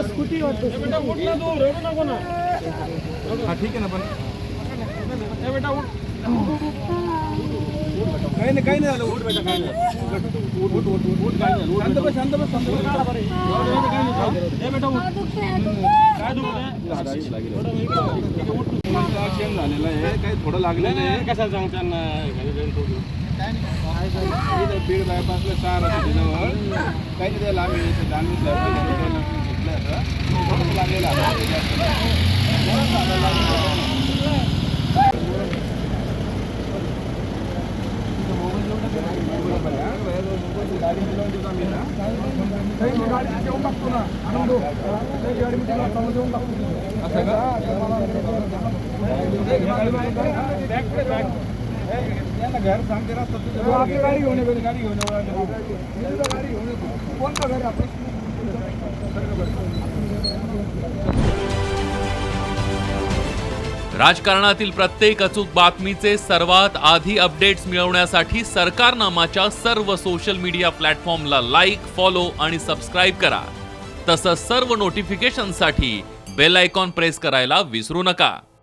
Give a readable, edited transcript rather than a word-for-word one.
Scooty वाटतो हा ठीक आहे ना पण काही नाही झालं. उठ बेटा, काही नाही. उठ काही नाही. शांत बस शांत बस शांत बस. काय दुखत झालेलं आहे, काही थोडं लागलं नाही. कशाला सांगताना बीड बायपासला 4 जवळ काही नाही त्याला आम्ही थोडं लागलेलं गाडी देऊन टाकतो ना आनंदो गाडी देऊन टाकतो असं का घर सांगते रस्ता आपली गाडी घेऊन येतो गाडी घेऊन गाडी घेऊन येतो कोणतं घर आपण राजकारणातील प्रत्येक अचूक बातमीचे सर्वात आधी अपडेट्स मिळवण्यासाठी सरकारनामाच्या सर्व सोशल मीडिया प्लॅटफॉर्मला लाईक, फॉलो आणि सबस्क्राईब करा. तसंच सर्व नोटिफिकेशनसाठी बेल आयकॉन प्रेस करायला विसरू नका.